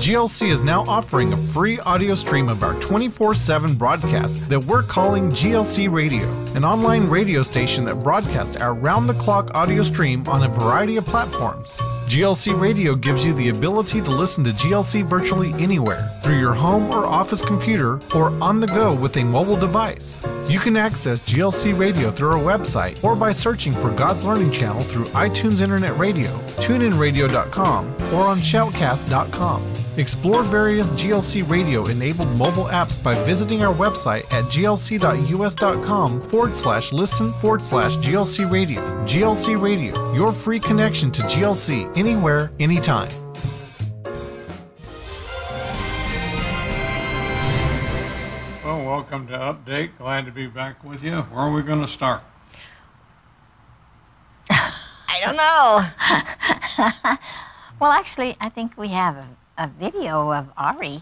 GLC is now offering a free audio stream of our 24/7 broadcast that we're calling GLC Radio, an online radio station that broadcasts our round-the-clock audio stream on a variety of platforms. GLC Radio gives you the ability to listen to GLC virtually anywhere, through your home or office computer, or on the go with a mobile device. You can access GLC Radio through our website or by searching for God's Learning Channel through iTunes Internet Radio, TuneInRadio.com, or on Shoutcast.com. Explore various GLC Radio-enabled mobile apps by visiting our website at glc.us.com/listen/GLC Radio. GLC Radio, your free connection to GLC anywhere, anytime. Well, welcome to Update. Glad to be back with you. Where are we going to start? I don't know. Well, actually, I think we have a video of Ari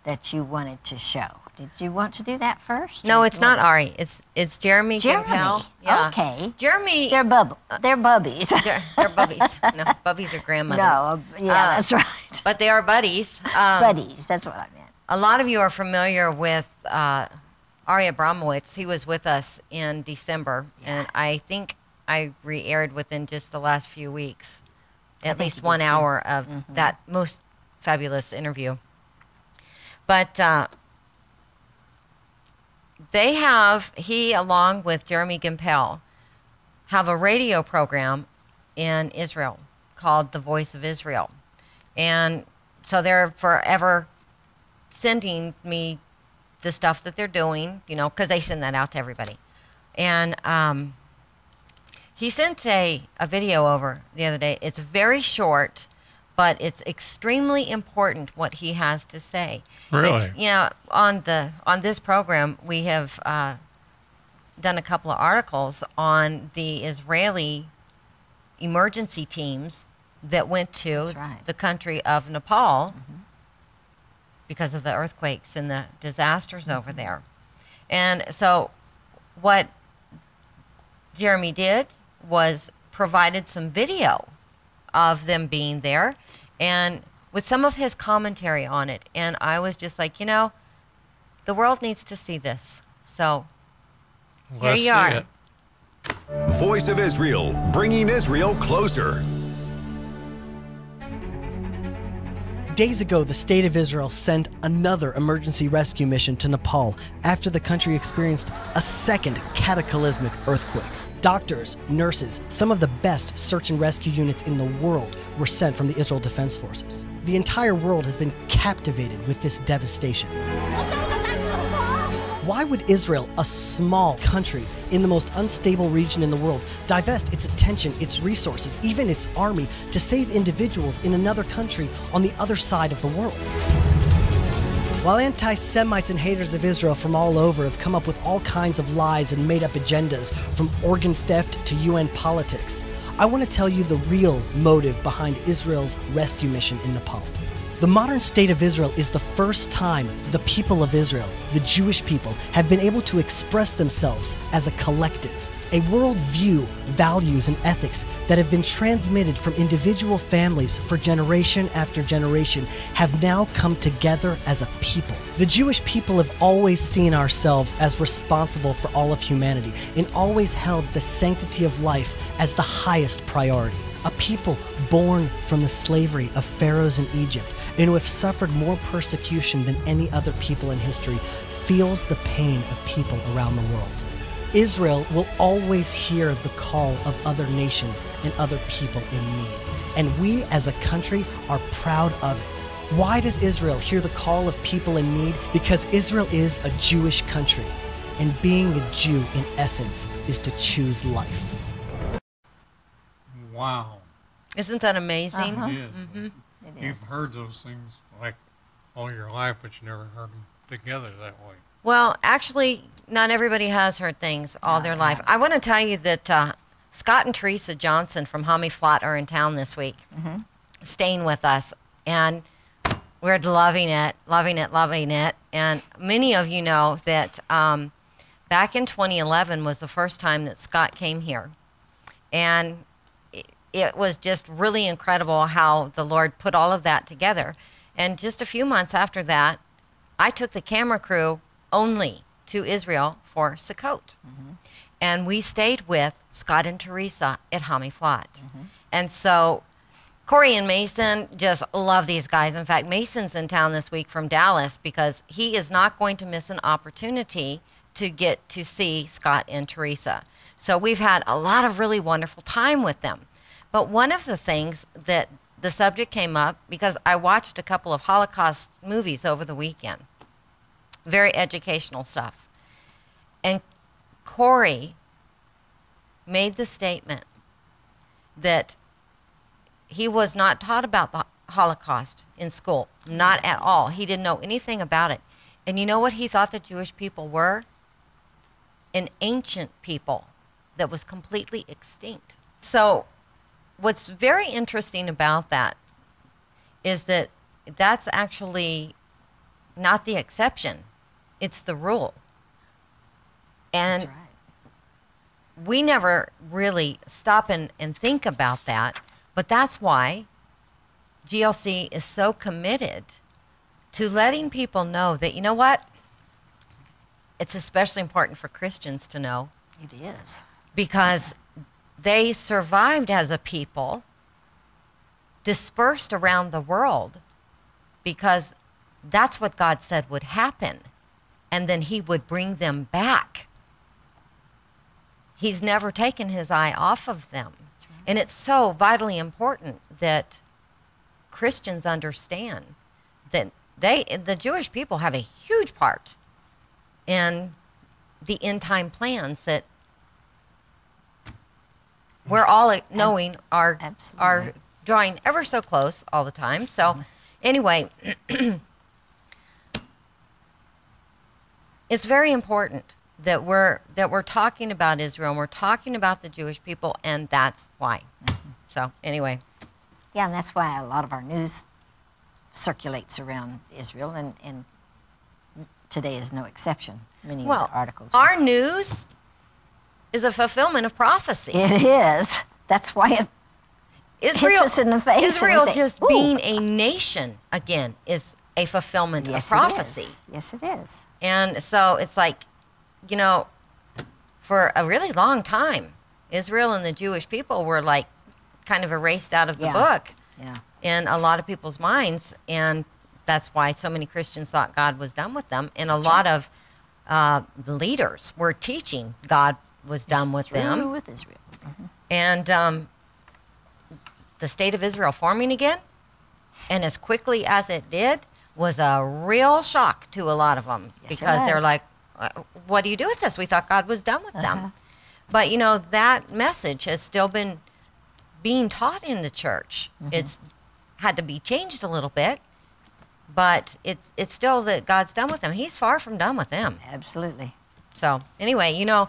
that you wanted to show. Did you want to do that first? No, it's not Ari. It's Jeremy. Jeremy. Gimpel. Yeah. Okay. Jeremy. They're bubbies. They're bubbies. No, bubbies are grandmothers. No, yeah, that's right. But they are buddies. Buddies, that's what I meant. A lot of you are familiar with Ari Abramowitz. He was with us in December, and I think I re-aired within just the last few weeks at least 1 hour of that most fabulous interview. But he along with Jeremy Gimpel have a radio program in Israel called The Voice of Israel. And so they're forever sending me the stuff that they're doing, you know, because they send that out to everybody. And he sent a video over the other day. It's very short, but it's extremely important what he has to say. Really? You know, on this program, we have done a couple of articles on the Israeli emergency teams that went to the country of Nepal because of the earthquakes and the disasters over there. And so what Jeremy did was provided some video of them being there and with some of his commentary on it. And I was just like, you know, the world needs to see this. So here you are. Voice of Israel, bringing Israel closer. Days ago, the State of Israel sent another emergency rescue mission to Nepal after the country experienced a second cataclysmic earthquake. Doctors, nurses, some of the best search and rescue units in the world were sent from the Israel Defense Forces. The entire world has been captivated with this devastation. Why would Israel, a small country in the most unstable region in the world, divest its attention, its resources, even its army to save individuals in another country on the other side of the world? While anti-Semites and haters of Israel from all over have come up with all kinds of lies and made-up agendas, from organ theft to UN politics, I want to tell you the real motive behind Israel's rescue mission in Nepal. The modern state of Israel is the first time the people of Israel, the Jewish people, have been able to express themselves as a collective. A worldview, values, and ethics that have been transmitted from individual families for generation after generation have now come together as a people. The Jewish people have always seen ourselves as responsible for all of humanity and always held the sanctity of life as the highest priority. A people born from the slavery of pharaohs in Egypt and who have suffered more persecution than any other people in history feels the pain of people around the world. Israel will always hear the call of other nations and other people in need, and we as a country are proud of it. Why does Israel hear the call of people in need? Because Israel is a Jewish country, and being a Jew in essence is to choose life. Wow. Isn't that amazing? It is. You've heard those things like all your life, but you never heard them together that way. Well, actually, not everybody has heard things all their life. I want to tell you that Scott and Teresa Johnson from Hami Flat are in town this week, staying with us, and we're loving it. And many of you know that back in 2011 was the first time that Scott came here, and it was just really incredible how the Lord put all of that together. And just a few months after that, I took the camera crew only to Israel for Sukkot. And we stayed with Scott and Teresa at Hamiflat. And so Corey and Mason just love these guys. In fact, Mason's in town this week from Dallas because he is not going to miss an opportunity to get to see Scott and Teresa. So we've had a lot of really wonderful time with them. But one of the things that the subject came up, because I watched a couple of Holocaust movies over the weekend, very educational stuff. And Corey made the statement that he was not taught about the Holocaust in school, not at all. He didn't know anything about it. And you know what he thought the Jewish people were? An ancient people that was completely extinct. So what's very interesting about that is that that's actually not the exception. It's the rule. And That's right. we never really stop and think about that. But that's why GLC is so committed to letting people know that, you know what? It's especially important for Christians to know. It is. Because they survived as a people, dispersed around the world, because that's what God said would happen. And then he would bring them back. He's never taken his eye off of them. Right. And it's so vitally important that Christians understand that the Jewish people have a huge part in the end time plans that we're all knowing are drawing ever so close all the time. So anyway, it's very important that we're talking about Israel and we're talking about the Jewish people, and that's why. So anyway. Yeah, and that's why a lot of our news circulates around Israel, and today is no exception. Many of the articles. Our news is a fulfillment of prophecy. It is. That's why it hits us in the face. Israel just being a nation, again, is a fulfillment of prophecy. Yes, it is. And so it's like, you know, for a really long time, Israel and the Jewish people were like kind of erased out of the book in a lot of people's minds. And that's why so many Christians thought God was done with them. And a lot of the leaders were teaching God was done with them. With Israel. And the state of Israel forming again, and as quickly as it did, was a real shock to a lot of them, because they're like, what do you do with this? We thought God was done with them. But, you know, that message has still been being taught in the church. It's had to be changed a little bit, but it's still that God's done with them. He's far from done with them. Absolutely. So anyway, you know,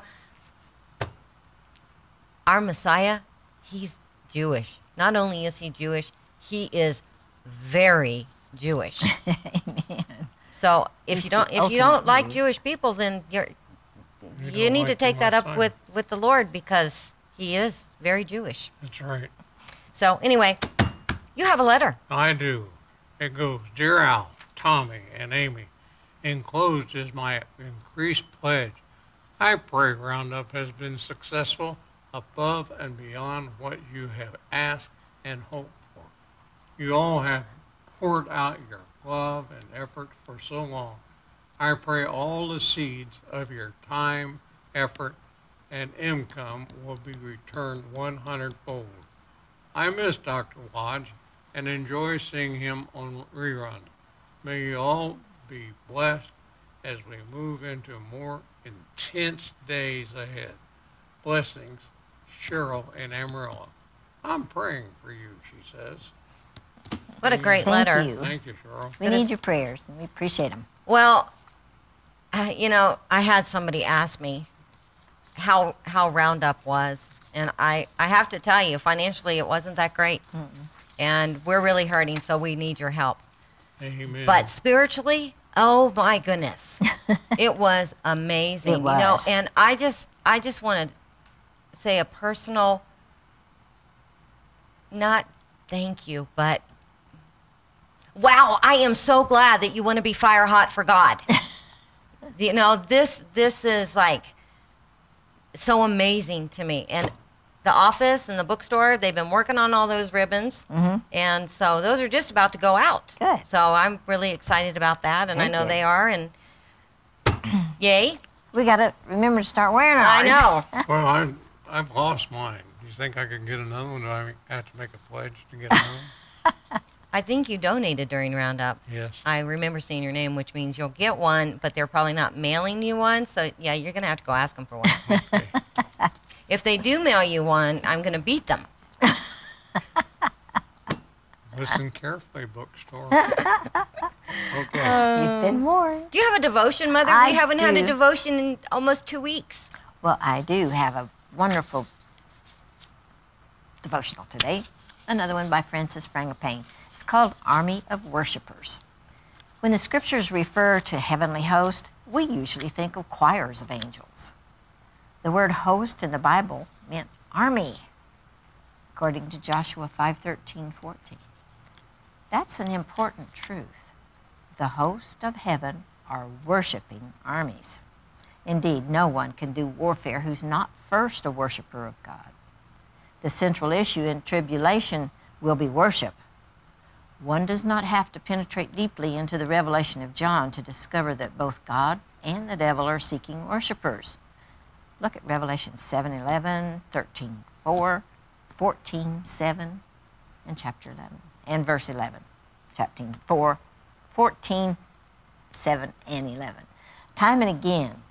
our Messiah, he's Jewish. Not only is he Jewish, he is very Jewish. Amen. So if you don't like Jewish people, then you need to take that up with the Lord, because he is very Jewish. That's right. So anyway, you have a letter. I do. It goes, Dear Al, Tommy, and Amy, enclosed is my increased pledge. I pray Roundup has been successful above and beyond what you have asked and hoped for. You all have poured out your love and effort for so long. I pray all the seeds of your time, effort, and income will be returned 100-fold. I miss Dr. Lodge and enjoy seeing him on rerun. May you all be blessed as we move into more intense days ahead. Blessings, Cheryl and Amarillo. I'm praying for you, she says. What a great letter. Thank you. Thank you, Cheryl. We need your prayers, and we appreciate them. Well, you know, I had somebody ask me how Roundup was, and I have to tell you, financially, it wasn't that great. And we're really hurting, so we need your help. Amen. But spiritually, oh my goodness, it was amazing. It was. You know, and I just want to say a personal, not thank you, but wow, I am so glad that you want to be fire hot for God. You know, this is like so amazing to me. And the office and the bookstore, they've been working on all those ribbons. And so those are just about to go out. Good. So I'm really excited about that, and I know they are. And yay. We got to remember to start wearing ours. I know. Well, I've lost mine. Do you think I can get another one? Do I have to make a pledge to get another one? I think you donated during Roundup. Yes. I remember seeing your name, which means you'll get one, but they're probably not mailing you one. So, yeah, you're going to have to go ask them for one. Okay. If they do mail you one, I'm going to beat them. Listen carefully, bookstore. Okay. You've been warned. Do you have a devotion, Mother? I We haven't had a do. devotion in almost 2 weeks. Well, I do have a wonderful devotional today. Another one by Francis Frangipane. It's called Army of Worshippers. When the scriptures refer to heavenly host, we usually think of choirs of angels. The word host in the Bible meant army, according to Joshua 5:13-14. That's an important truth. The host of heaven are worshiping armies. Indeed, no one can do warfare who's not first a worshiper of God. The central issue in tribulation will be worship. One does not have to penetrate deeply into the revelation of John to discover that both God and the devil are seeking worshipers. Look at Revelation 7:11, 13:4, 14:7, and chapter 11, and verse 11. Chapter 4, 14, 7, and 11. Time and again,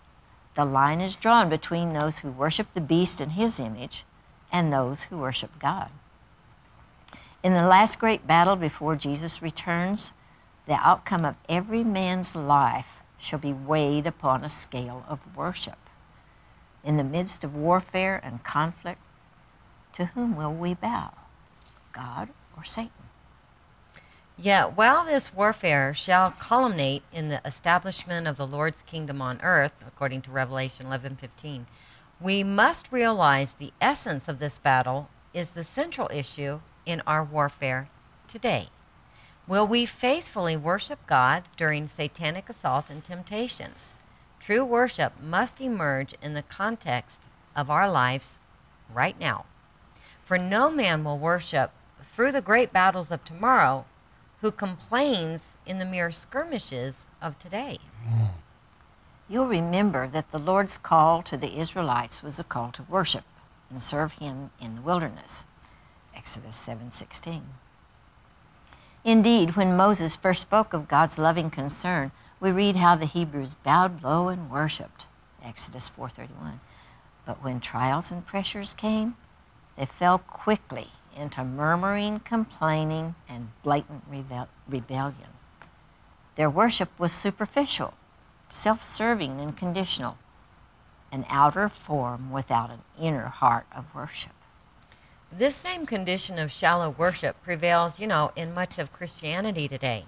the line is drawn between those who worship the beast in his image and those who worship God. In the last great battle before Jesus returns, the outcome of every man's life shall be weighed upon a scale of worship. In the midst of warfare and conflict, to whom will we bow? God or Satan? Yet while this warfare shall culminate in the establishment of the Lord's kingdom on earth, according to Revelation 11:15, we must realize the essence of this battle is the central issue in our warfare today. Will we faithfully worship God during satanic assault and temptation? True worship must emerge in the context of our lives right now. For no man will worship through the great battles of tomorrow who complains in the mere skirmishes of today. You'll remember that the Lord's call to the Israelites was a call to worship and serve him in the wilderness. Exodus 7:16. Indeed, when Moses first spoke of God's loving concern, we read how the Hebrews bowed low and worshiped. Exodus 4:31. But when trials and pressures came, they fell quickly into murmuring, complaining, and blatant rebellion. Their worship was superficial, self-serving, and conditional, an outer form without an inner heart of worship. This same condition of shallow worship prevails, in much of Christianity today.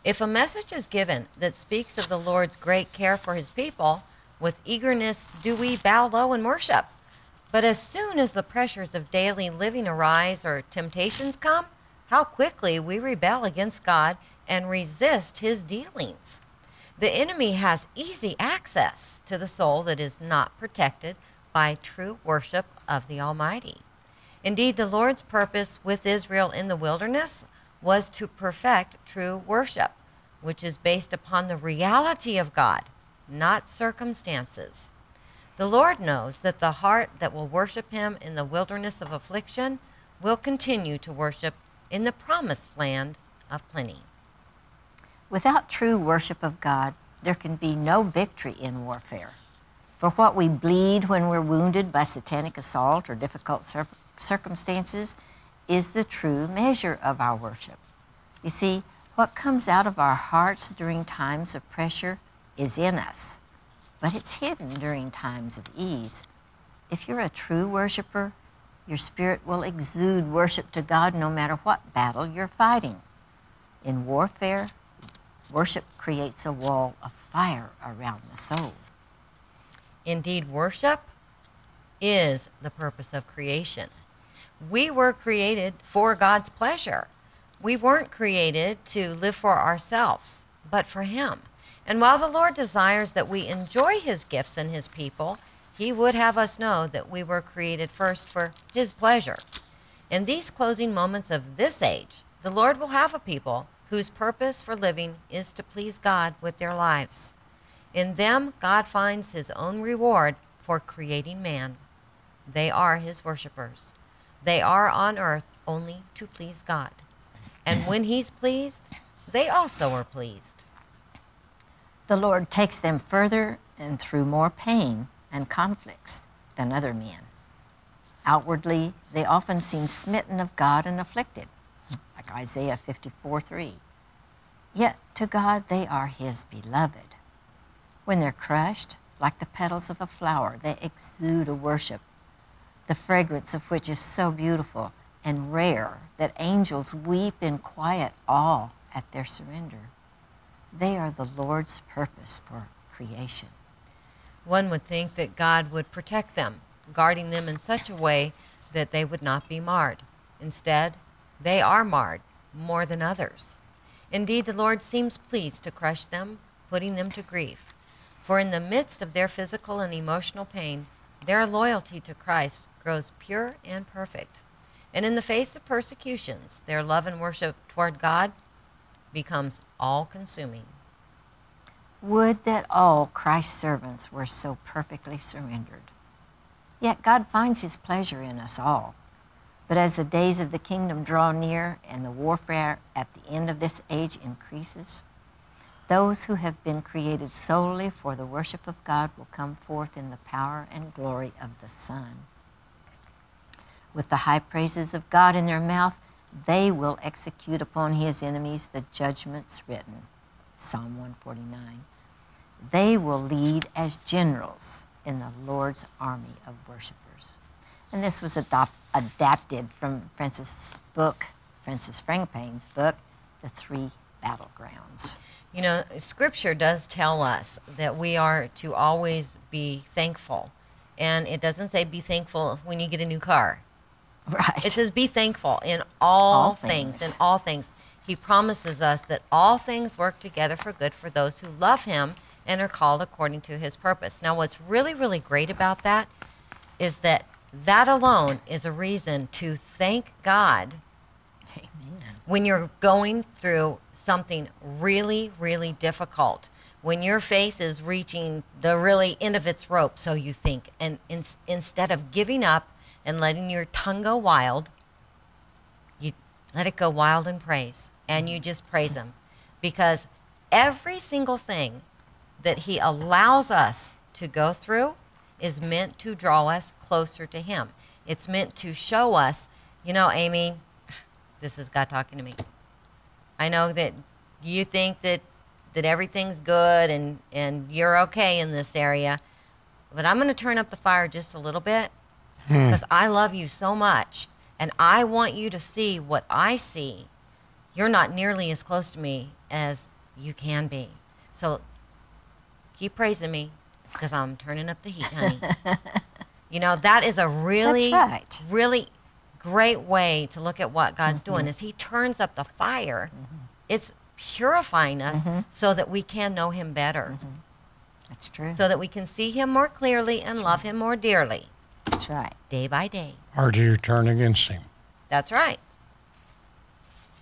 If a message is given that speaks of the Lord's great care for his people, with eagerness do we bow low and worship. But as soon as the pressures of daily living arise or temptations come, how quickly we rebel against God and resist his dealings. The enemy has easy access to the soul that is not protected by true worship of the Almighty. Indeed, the Lord's purpose with Israel in the wilderness was to perfect true worship, which is based upon the reality of God, not circumstances. The Lord knows that the heart that will worship him in the wilderness of affliction will continue to worship in the promised land of plenty. Without true worship of God, there can be no victory in warfare. For what we bleed when we're wounded by satanic assault or difficult circumstances is the true measure of our worship. You see, what comes out of our hearts during times of pressure is in us, but it's hidden during times of ease. If you're a true worshiper, your spirit will exude worship to God no matter what battle you're fighting. In warfare, worship creates a wall of fire around the soul. Indeed, worship is the purpose of creation. We were created for God's pleasure. We weren't created to live for ourselves, but for Him. And while the Lord desires that we enjoy His gifts and His people, He would have us know that we were created first for His pleasure. In these closing moments of this age, the Lord will have a people whose purpose for living is to please God with their lives. In them, God finds His own reward for creating man. They are His worshipers. They are on earth only to please God. And when He's pleased, they also are pleased. The Lord takes them further and through more pain and conflicts than other men. Outwardly, they often seem smitten of God and afflicted, like Isaiah 54:3. Yet to God they are His beloved. When they're crushed, like the petals of a flower, they exude a worship, the fragrance of which is so beautiful and rare that angels weep in quiet awe at their surrender. They are the Lord's purpose for creation. One would think that God would protect them, guarding them in such a way that they would not be marred. Instead, they are marred more than others. Indeed, the Lord seems pleased to crush them, putting them to grief. For in the midst of their physical and emotional pain, their loyalty to Christ grows pure and perfect. And in the face of persecutions, their love and worship toward God becomes all-consuming. Would that all Christ's servants were so perfectly surrendered. Yet God finds His pleasure in us all. But as the days of the kingdom draw near and the warfare at the end of this age increases, those who have been created solely for the worship of God will come forth in the power and glory of the Son. With the high praises of God in their mouth, they will execute upon His enemies the judgments written. Psalm 149. They will lead as generals in the Lord's army of worshipers. And this was adapted from Francis Frangipane's book, The Three Battlegrounds. You know, Scripture does tell us that we are to always be thankful. And it doesn't say be thankful when you get a new car. Right. It says be thankful in all things. In all things. He promises us that all things work together for good for those who love Him and are called according to His purpose. Now, what's really, really great about that is that alone is a reason to thank God. Amen. When you're going through something really, really difficult, when your faith is reaching the really end of its rope, so you think, and instead of giving up and letting your tongue go wild, you let it go wild in praise, and you just praise Him. Because every single thing that He allows us to go through is meant to draw us closer to Him. It's meant to show us, you know, Amy, this is God talking to me. I know that you think that everything's good and you're okay in this area, but I'm going to turn up the fire just a little bit because I love you so much, and I want you to see what I see. You're not nearly as close to me as you can be. So keep praising me because I'm turning up the heat, honey. You know, that is a really, really great way to look at what God's doing. As He turns up the fire, it's purifying us so that we can know Him better. That's true. So that we can see Him more clearly and love Him more dearly. That's right. Day by day. Or do you turn against Him? That's right.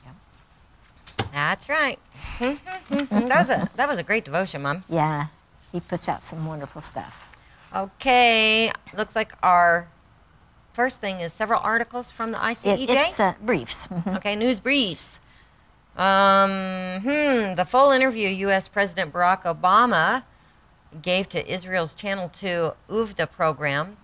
Yep. That's right. That was a great devotion, Mom. Yeah, he puts out some wonderful stuff. Okay, looks like our first thing is several articles from the ICEJ. It's briefs. Okay, news briefs. The full interview U.S. President Barack Obama gave to Israel's Channel 2 UVDA program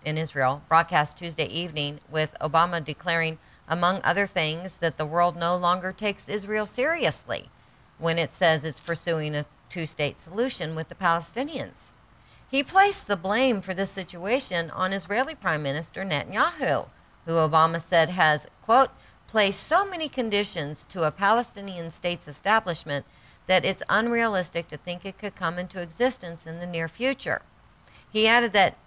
in Israel, broadcast Tuesday evening, with Obama declaring, among other things, that the world no longer takes Israel seriously when it says it's pursuing a two-state solution with the Palestinians. He placed the blame for this situation on Israeli Prime Minister Netanyahu, who Obama said has, quote, placed so many conditions to a Palestinian state's establishment that it's unrealistic to think it could come into existence in the near future. He added that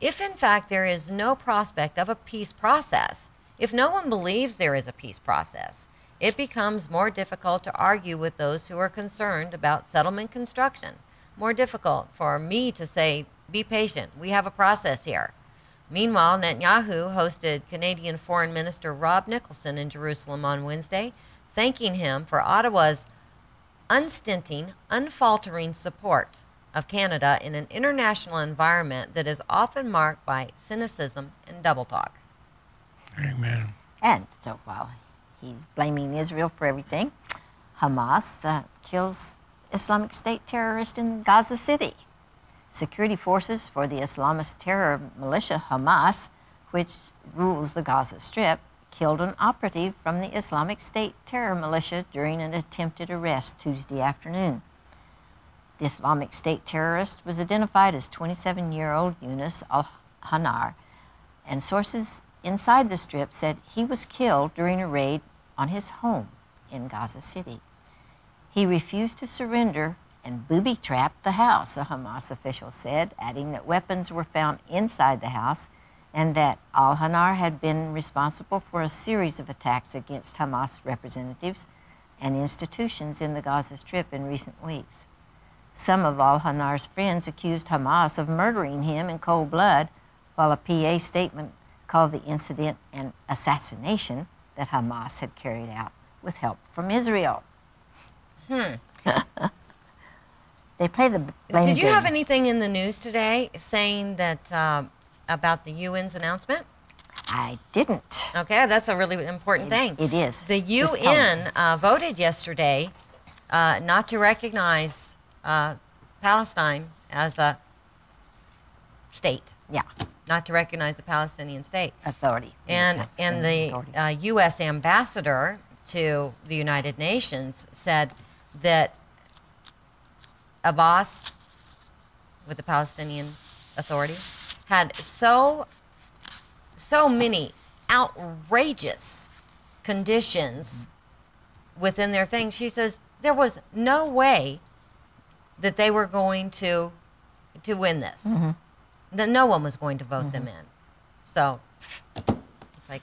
if in fact there is no prospect of a peace process, if no one believes there is a peace process, it becomes more difficult to argue with those who are concerned about settlement construction. More difficult for me to say, be patient, we have a process here. Meanwhile, Netanyahu hosted Canadian Foreign Minister Rob Nicholson in Jerusalem on Wednesday, thanking him for Ottawa's unstinting, unfaltering support of Canada in an international environment that is often marked by cynicism and double talk. Amen. And so while he's blaming Israel for everything, Hamas kills Islamic State terrorists in Gaza City. Security forces for the Islamist terror militia Hamas, which rules the Gaza Strip, killed an operative from the Islamic State terror militia during an attempted arrest Tuesday afternoon. The Islamic State terrorist was identified as 27-year-old Yunus al-Hanar, and sources inside the Strip said he was killed during a raid on his home in Gaza City. He refused to surrender and booby-trapped the house, a Hamas official said, adding that weapons were found inside the house and that al-Hanar had been responsible for a series of attacks against Hamas representatives and institutions in the Gaza Strip in recent weeks. Some of al-Hanar's friends accused Hamas of murdering him in cold blood, while a PA statement called the incident an assassination that Hamas had carried out with help from Israel. They play the blame Did you game. have anything in the news today saying that about the UN's announcement? I didn't. Okay, that's a really important thing. It is. The Just tell me. UN voted yesterday not to recognize Palestine as a state. Yeah, Not to recognize the Palestinian state. authority. And the U.S. ambassador to the United Nations said that Abbas, with the Palestinian Authority, had so many outrageous conditions within their thing. She says there was no way that they were going to win this. Mm-hmm. That no one was going to vote them in. So it's like,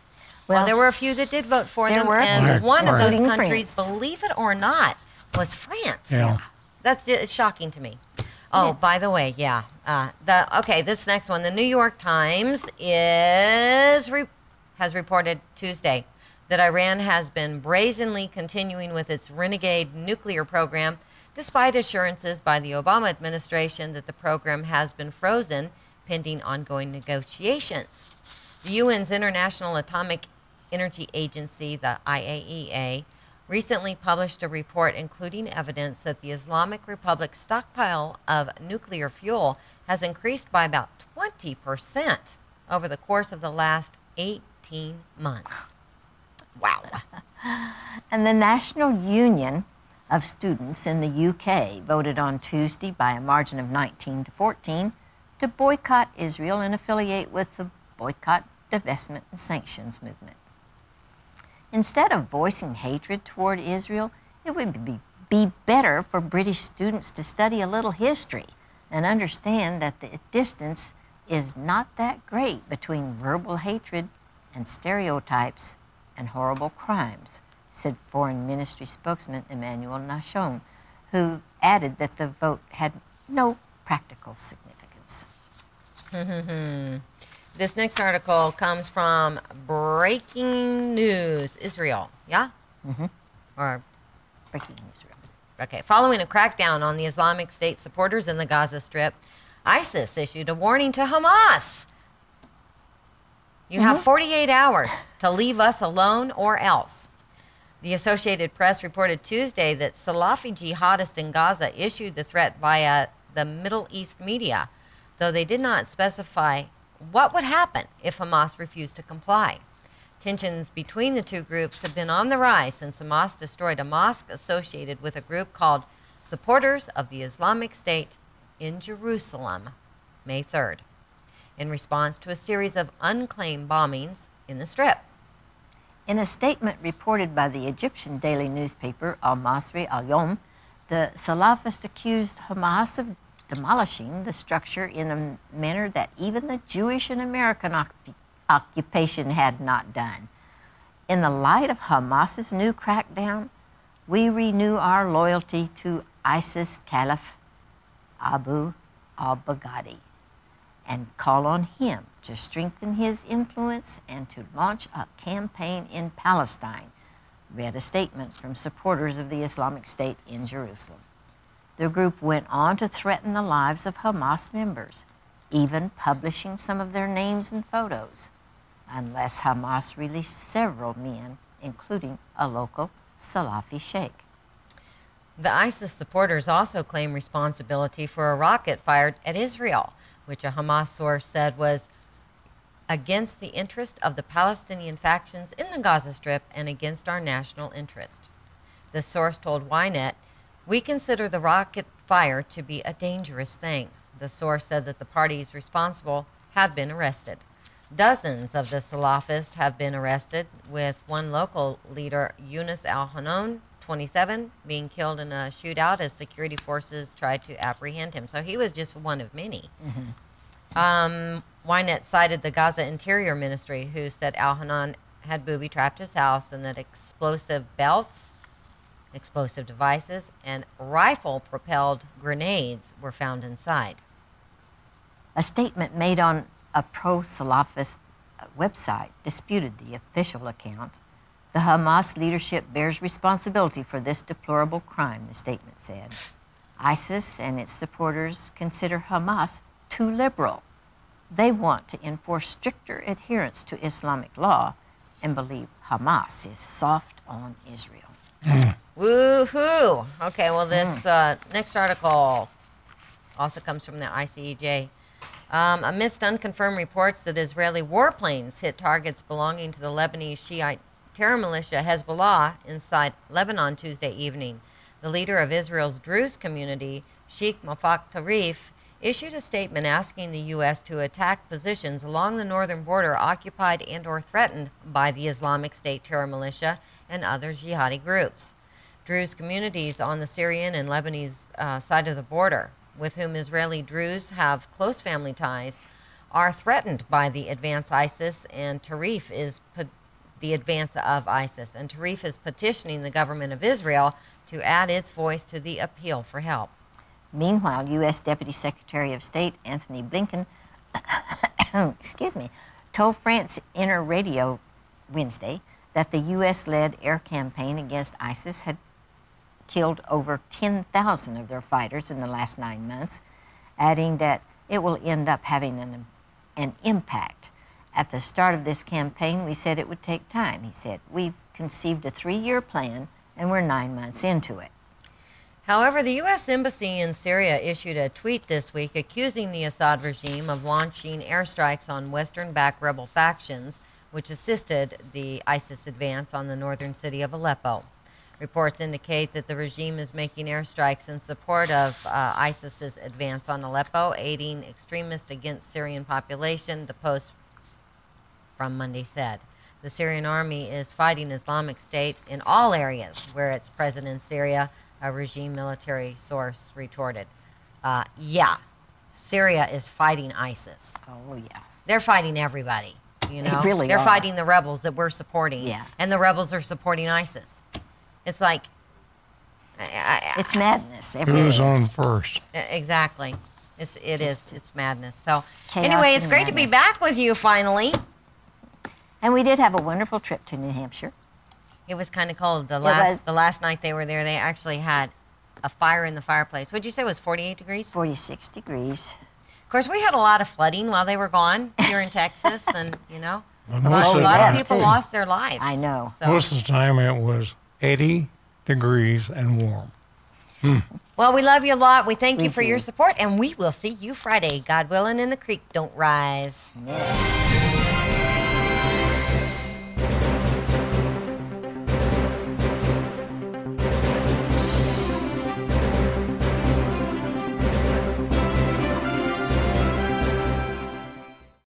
well, Well, there were a few that did vote for there them, were. and Right, one of right. those Including countries, France. believe it or not, was France. Yeah. It's shocking to me. Oh, is. by the way, yeah. This next one, the New York Times has reported Tuesday that Iran has been brazenly continuing with its renegade nuclear program, despite assurances by the Obama administration that the program has been frozen pending ongoing negotiations. The UN's International Atomic Energy Agency, the IAEA, recently published a report including evidence that the Islamic Republic's stockpile of nuclear fuel has increased by about 20% over the course of the last 18 months. Wow. And the National Union of Students in the UK voted on Tuesday by a margin of 19 to 14 to boycott Israel and affiliate with the Boycott, Divestment, and Sanctions movement. Instead of voicing hatred toward Israel, it would be better for British students to study a little history and understand that the distance is not that great between verbal hatred and stereotypes and horrible crimes, said Foreign Ministry spokesman Emmanuel Nashon, who added that the vote had no practical significance. This next article comes from Breaking News Israel, yeah? Mm-hmm. Or, Breaking Israel. okay, following a crackdown on the Islamic State supporters in the Gaza Strip, ISIS issued a warning to Hamas. You have 48 hours to leave us alone or else. The Associated Press reported Tuesday that Salafi jihadists in Gaza issued the threat via the Middle East media, though they did not specify what would happen if Hamas refused to comply. Tensions between the two groups have been on the rise since Hamas destroyed a mosque associated with a group called Supporters of the Islamic State in Jerusalem, May 3rd, in response to a series of unclaimed bombings in the Strip. In a statement reported by the Egyptian daily newspaper Al-Masri Al-Yom, the Salafist accused Hamas of demolishing the structure in a manner that even the Jewish and American occupation had not done. In the light of Hamas's new crackdown, we renew our loyalty to ISIS Caliph Abu al-Baghdadi and call on him to strengthen his influence and to launch a campaign in Palestine, read a statement from supporters of the Islamic State in Jerusalem. The group went on to threaten the lives of Hamas members, even publishing some of their names and photos, unless Hamas released several men, including a local Salafi sheikh. The ISIS supporters also claim responsibility for a rocket fired at Israel, which a Hamas source said was against the interest of the Palestinian factions in the Gaza Strip and against our national interest. The source told Ynet, "We consider the rocket fire to be a dangerous thing." The source said that the parties responsible have been arrested. Dozens of the Salafists have been arrested, with one local leader, Yunus al-Hanon, 27, being killed in a shootout as security forces tried to apprehend him. So he was just one of many. Ynet cited the Gaza Interior Ministry, who said al-Hanon had booby-trapped his house and that explosive belts, explosive devices, and rifle-propelled grenades were found inside. A statement made on a pro-Salafist website disputed the official account. The Hamas leadership bears responsibility for this deplorable crime, the statement said. ISIS and its supporters consider Hamas too liberal. They want to enforce stricter adherence to Islamic law and believe Hamas is soft on Israel. Woo-hoo! Okay, well, this next article also comes from the ICEJ. Amidst unconfirmed reports that Israeli warplanes hit targets belonging to the Lebanese Shiite terror militia Hezbollah inside Lebanon Tuesday evening, the leader of Israel's Druze community, Sheikh Mafak Tarif, issued a statement asking the U.S. to attack positions along the northern border occupied and or threatened by the Islamic State terror militia and other jihadi groups. Druze communities on the Syrian and Lebanese side of the border, with whom Israeli Druze have close family ties, are threatened by the advance ISIS, and Tarif is the advance of ISIS, and Tarif is petitioning the government of Israel to add its voice to the appeal for help. Meanwhile, U.S. Deputy Secretary of State Anthony Blinken told France Inter Radio Wednesday that the U.S.-led air campaign against ISIS had killed over 10,000 of their fighters in the last 9 months, adding that it will end up having an impact. At the start of this campaign, we said it would take time. He said, "We've conceived a 3-year plan, and we're 9 months into it." However, the U.S. Embassy in Syria issued a tweet this week accusing the Assad regime of launching airstrikes on Western-backed rebel factions, which assisted the ISIS advance on the northern city of Aleppo. Reports indicate that the regime is making airstrikes in support of ISIS's advance on Aleppo, aiding extremists against Syrian population, the Post from Monday said. The Syrian army is fighting Islamic State in all areas where it's present in Syria, a regime military source retorted. Yeah, Syria is fighting ISIS. Oh, yeah. They're fighting everybody, you know? They really They're are. fighting the rebels that we're supporting. Yeah. And the rebels are supporting ISIS. It's like... It's madness. Who's on first? Exactly. It's madness. So Chaos anyway, it's and great to be madness. back with you finally. And we did have a wonderful trip to New Hampshire. It was kind of cold. The was. last night they were there, they actually had a fire in the fireplace. What'd you say it was 48 degrees? 46 degrees. Of course, we had a lot of flooding while they were gone here in Texas, and you know, Well, a most of lot the of time- people lost their lives. I know. So, Most of the time it was 80 degrees and warm. well, we love you a lot. We thank We you for do. your support, and we will see you Friday. God willing, and the creek don't rise. Yeah.